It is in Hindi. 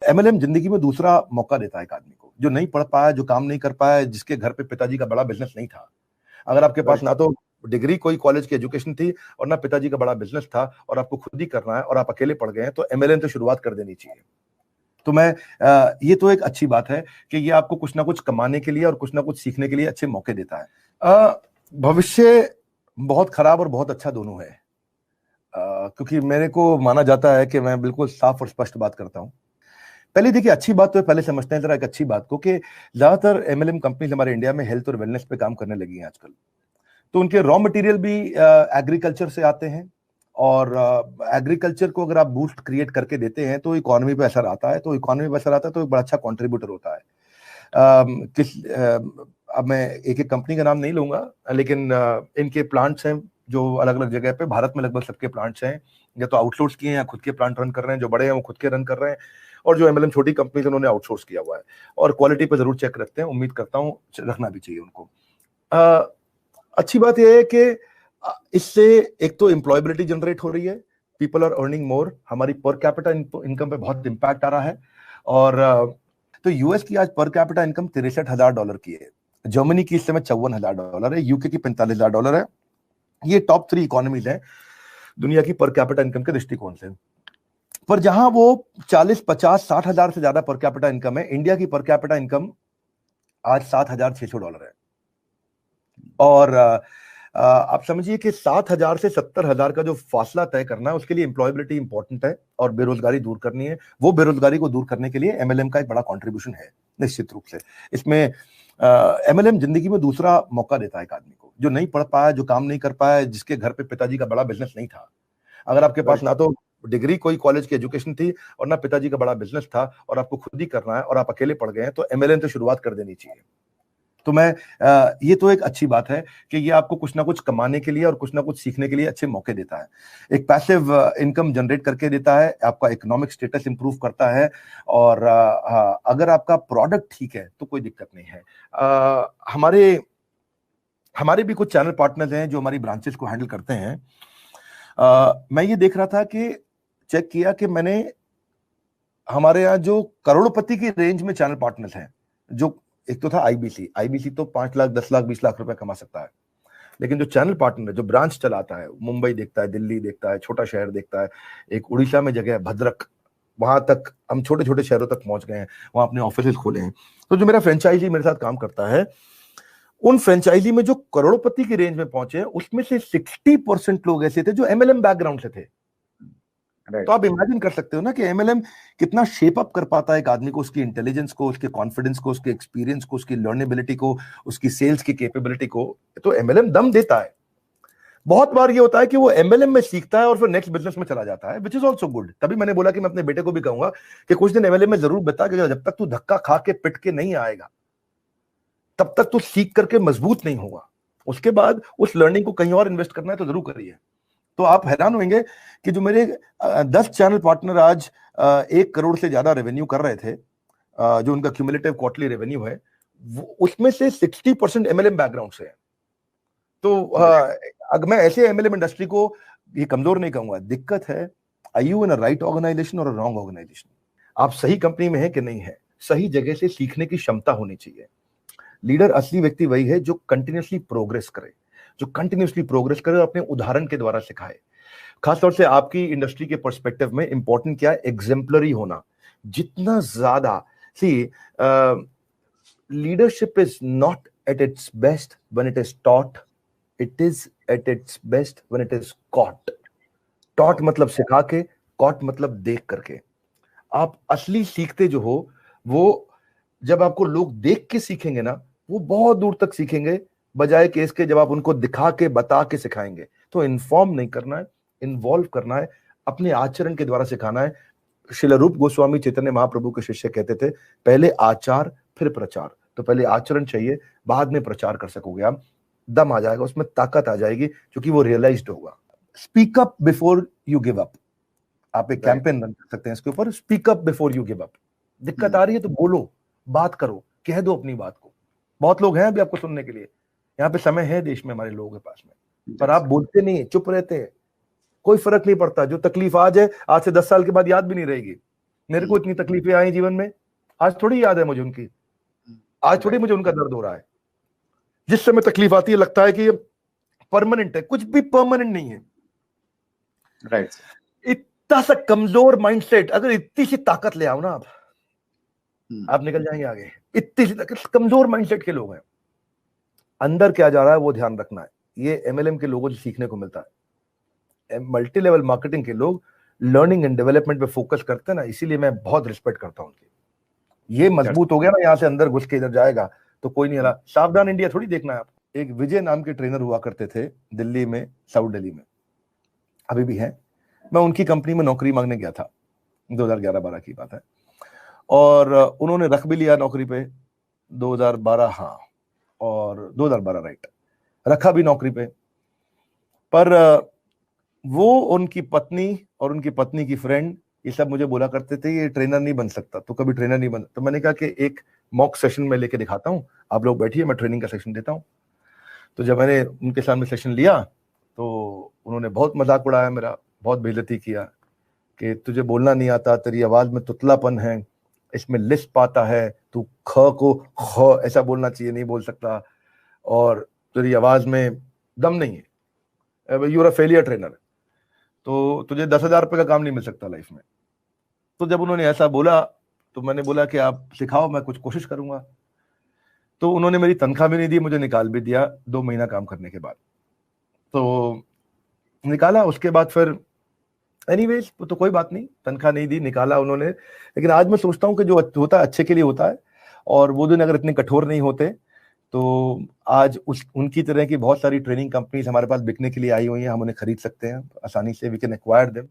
एमएलएम जिंदगी में दूसरा मौका देता है एक आदमी को, जो नहीं पढ़ पाया, जो काम नहीं कर पाया, जिसके घर पे पिताजी का बड़ा बिजनेस नहीं था। अगर आपके पास ना तो डिग्री, कोई कॉलेज की एजुकेशन थी, और ना पिताजी का बड़ा बिजनेस था, और आपको खुद ही करना है, और आप अकेले पढ़ गए हैं, तो एमएलएम से शुरुआत कर देनी चाहिए। तो ये तो एक अच्छी बात है कि ये आपको कुछ ना कुछ कमाने के लिए और कुछ ना कुछ सीखने के लिए अच्छे मौके देता है। भविष्य बहुत खराब और बहुत अच्छा दोनों है, क्योंकि मेरे को माना जाता है कि मैं बिल्कुल साफ और स्पष्ट बात करता हूं। पहले देखिए, अच्छी बात तो पहले समझते हैं जरा एक अच्छी बात को, कि ज्यादातर एमएलएम कंपनीज हमारे इंडिया में हेल्थ और वेलनेस पे काम करने लगी हैं आजकल। तो उनके रॉ मटेरियल भी एग्रीकल्चर से आते हैं, और एग्रीकल्चर को अगर आप बूस्ट क्रिएट करके देते हैं तो इकोनॉमी पे असर आता है, तो इकोनॉमी पे असर आता है तो एक बड़ा अच्छा कंट्रीब्यूटर होता है। अब मैं एक एक कंपनी का नाम नहीं लूंगा, लेकिन इनके प्लांट्स हैं जो अलग अलग जगह पे, भारत में लगभग सबके प्लांट्स हैं, या तो आउटसोर्स किए हैं या खुद के प्लांट रन कर रहे हैं। जो बड़े हैं वो खुद के रन कर रहे हैं, और जो एमएलएम छोटी कंपनी उन्होंने आउटसोर्स किया हुआ है, और क्वालिटी पे जरूर चेक रखते हैं। उम्मीद करता हूँ रखना भी चाहिए उनको। अच्छी बात यह है कि इससे एक तो एम्प्लॉयबिलिटी जनरेट हो रही है, पीपल आर अर्निंग मोर, हमारी पर कैपिटा इनकम पे बहुत इंपैक्ट आ रहा है। और तो यूएस की आज पर कैपिटा इनकम $63,000 की है, जर्मनी की इस समय $54,000 है, यूके की $45,000 है। ये टॉप 3 इकोनॉमीज हैं दुनिया की पर कैपिटा इनकम के दृष्टिकोण से। पर जहां वो 40, 50, 60 हजार से ज्यादा पर कैपिटा इनकम है, इंडिया की पर कैपिटा इनकम आज $7,600 है। और आप समझिए कि 7,000 से 70,000 का जो फासला तय करना है, उसके लिए एम्प्लॉयबिलिटी इंपॉर्टेंट है, और बेरोजगारी दूर करनी है। वो बेरोजगारी को दूर करने के लिए एमएलएम का एक बड़ा कंट्रीब्यूशन है निश्चित रूप से। इसमें एमएलएम जिंदगी में दूसरा मौका देता है एक आदमी को, जो नहीं पढ़ पाया, जो काम नहीं कर पाया, जिसके घर पे पिताजी का बड़ा बिजनेस नहीं था। अगर आपके पास ना तो डिग्री, कोई कॉलेज की एजुकेशन थी, और ना पिताजी का बड़ा बिजनेस था, और आपको खुद ही करना है, और आप अकेले पढ़ गए हैं, तो एमएलएम से शुरुआत कर देनी चाहिए। तो ये तो एक अच्छी बात है कि ये आपको कुछ ना कुछ कमाने के लिए और कुछ ना कुछ सीखने के लिए अच्छे मौके देता है। एक पैसिव इनकम जनरेट करके देता है, आपका इकोनॉमिक स्टेटस इंप्रूव करता है, और अगर आपका प्रोडक्ट ठीक है तो कोई दिक्कत नहीं है। हमारे भी कुछ चैनल पार्टनर्स हैं जो हमारी ब्रांचेस को हैंडल करते हैं। मैं ये देख रहा था कि चेक किया कि मैंने हमारे यहाँ जो करोड़पति की रेंज में चैनल पार्टनर्स हैं, जो एक तो था आईबीसी तो 5 लाख, 10 लाख, 20 लाख रुपए कमा सकता है। लेकिन जो चैनल पार्टनर है, जो ब्रांच चलाता है, मुंबई देखता है, दिल्ली देखता है, छोटा शहर देखता है, एक उड़ीसा में जगह है भद्रक, वहां तक हम छोटे छोटे शहरों तक पहुंच गए हैं, वहां अपने ऑफिस खोले हैं। तो जो मेरा फ्रेंचाइजी मेरे साथ काम करता है, उन फ्रेंचाइजी में जो करोड़पति की रेंज में पहुंचे, उसमें से 60% लोग ऐसे थे जो एमएलएम बैकग्राउंड से थे। तो आप इमेजिन कर सकते हो ना कि एमएलएम कितना शेप अप कर पाता है एक आदमी को, उसकी इंटेलिजेंस को, उसके कॉन्फिडेंस को, उसके एक्सपीरियंस को, उसकी लर्नेबिलिटी को, उसकी सेल्स की कैपेबिलिटी को। तो एमएलएम दम देता है। बहुत बार ये होता है कि वो एमएलएम में सीखता है और फिर नेक्स्ट बिजनेस में चला जाता है, विच इज ऑल्सो गुड। तभी मैंने बोला कि मैं अपने बेटे को भी कहूंगा कि कुछ दिन एमएलएम में जरूर बता, कि जब तक तू धक्का खा के पिट के नहीं आएगा, तब तक तू सीख करके मजबूत नहीं होगा। उसके बाद उस लर्निंग को कहीं और इन्वेस्ट करना है तो जरूर करिए। तो आप हैरान होंगे कि जो मेरे 10 चैनल पार्टनर आज 1 करोड़ से ज्यादा रेवेन्यू कर रहे थे, जो उनका क्यूमुलेटिव क्वार्टरली रेवेन्यू है, उसमें से 60% एमएलएम बैकग्राउंड से है। तो अगर मैं ऐसे एमएलएम इंडस्ट्री को ये कमजोर नहीं कहूंगा। दिक्कत है, are you in a right organisation or a wrong organisation? आप सही कंपनी में है कि नहीं है? सही जगह से सीखने की क्षमता होनी चाहिए। लीडर, असली व्यक्ति वही है जो कंटिन्यूसली प्रोग्रेस करे, जो कंटिन्यूसली प्रोग्रेस करे और अपने उदाहरण के द्वारा सिखाए। खासतौर से आपकी इंडस्ट्री के पर्सपेक्टिव में इंपॉर्टेंट क्या है? एग्जेम्पलरी होना। जितना ज्यादा leadership is not at its best when it is taught, it is at its best when it is caught. Taught मतलब सिखा के, कॉट मतलब देख करके। आप असली सीखते जो हो, वो जब आपको लोग देख के सीखेंगे ना, वो बहुत दूर तक सीखेंगे, बजाय कि इसके जब आप उनको दिखा के, बता के सिखाएंगे। तो इन्फॉर्म नहीं करना है, इन्वॉल्व करना है, अपने आचरण के द्वारा सिखाना है। श्रील रूप गोस्वामी चैतन्य महाप्रभु के शिष्य कहते थे, पहले आचार फिर प्रचार। तो पहले आचरण चाहिए, बाद में प्रचार कर सकोगे आप। दम आ जाएगा, उसमें ताकत आ जाएगी, क्योंकि वो रियलाइज्ड होगा। Speak up before you give up. आप एक कैंपेन रन कर सकते हैं इसके ऊपर, speak up before you give up. दिक्कत आ रही है तो बोलो, बात करो, कह दो अपनी बात को। बहुत लोग हैं अभी आपको सुनने के लिए, यहाँ पे समय है देश में हमारे लोगों के पास में, पर आप बोलते नहीं है, चुप रहते हैं। कोई फर्क नहीं पड़ता, जो तकलीफ आज है, आज से 10 साल के बाद याद भी नहीं रहेगी। मेरे को इतनी तकलीफें आई जीवन में, आज थोड़ी याद है मुझे उनकी, आज थोड़ी मुझे उनका दर्द हो रहा है। जिस समय तकलीफ आती है लगता है कि परमानेंट है, कुछ भी परमानेंट नहीं है। राइट। इतना सा कमजोर माइंडसेट, अगर इतनी सी ताकत ले आओ ना आप निकल जाएंगे आगे। इतनी सी कमजोर माइंडसेट के लोग हैं, अंदर क्या जा रहा है वो ध्यान रखना है। ये एमएलएम के लोगों से सीखने को मिलता है। मल्टी लेवल मार्केटिंग के लोग लर्निंग एंड डेवलपमेंट पे फोकस करते हैं ना, इसीलिए मैं बहुत रिस्पेक्ट करता हूं उनकी। ये मजबूत हो गया ना, यहां से अंदर घुस के इधर जाएगा तो कोई नहीं हला। सावधान इंडिया थोड़ी देखना है आप। एक विजय नाम के ट्रेनर हुआ करते थे दिल्ली में, साउथ दिल्ली में, अभी भी है। मैं उनकी कंपनी में नौकरी मांगने गया था, 2011-12 की बात है, और उन्होंने रख भी लिया नौकरी पे 2012, हाँ, और 2012 राइट, रखा भी नौकरी पे। पर वो उनकी पत्नी और उनकी पत्नी की फ्रेंड ये सब मुझे बोला करते थे ये ट्रेनर नहीं बन सकता, तो कभी ट्रेनर नहीं बन। तो मैंने कहा कि एक मॉक सेशन में लेके दिखाता हूँ, आप लोग बैठिए, मैं ट्रेनिंग का सेशन देता हूँ। तो जब मैंने उनके सामने सेशन लिया तो उन्होंने बहुत मजाक उड़ाया मेरा, बहुत बेइज्जती किया कि तुझे बोलना नहीं आता, तेरी आवाज में तुतलापन है, इसमें लिस्प आता है, तू ख को ख ऐसा बोलना चाहिए, नहीं बोल सकता, और तेरी आवाज में दम नहीं है, you are a failure trainer, तो तुझे 10,000 रुपये का काम नहीं मिल सकता लाइफ में। तो जब उन्होंने ऐसा बोला तो मैंने बोला कि आप सिखाओ, मैं कुछ कोशिश करूंगा। तो उन्होंने मेरी तनख्वाह भी नहीं दी, मुझे निकाल भी दिया 2 महीना काम करने के बाद। तो निकाला, उसके बाद फिर एनीवेज तो कोई बात नहीं, तनख्वाह नहीं दी, निकाला उन्होंने। लेकिन आज मैं सोचता हूँ कि जो होता है अच्छे के लिए होता है, और वो दिन अगर इतने कठोर नहीं होते तो आज उनकी तरह की बहुत सारी ट्रेनिंग कंपनीज हमारे पास बिकने के लिए आई हुई हैं, हम उन्हें खरीद सकते हैं आसानी से, वी कैन एक्वायर देम।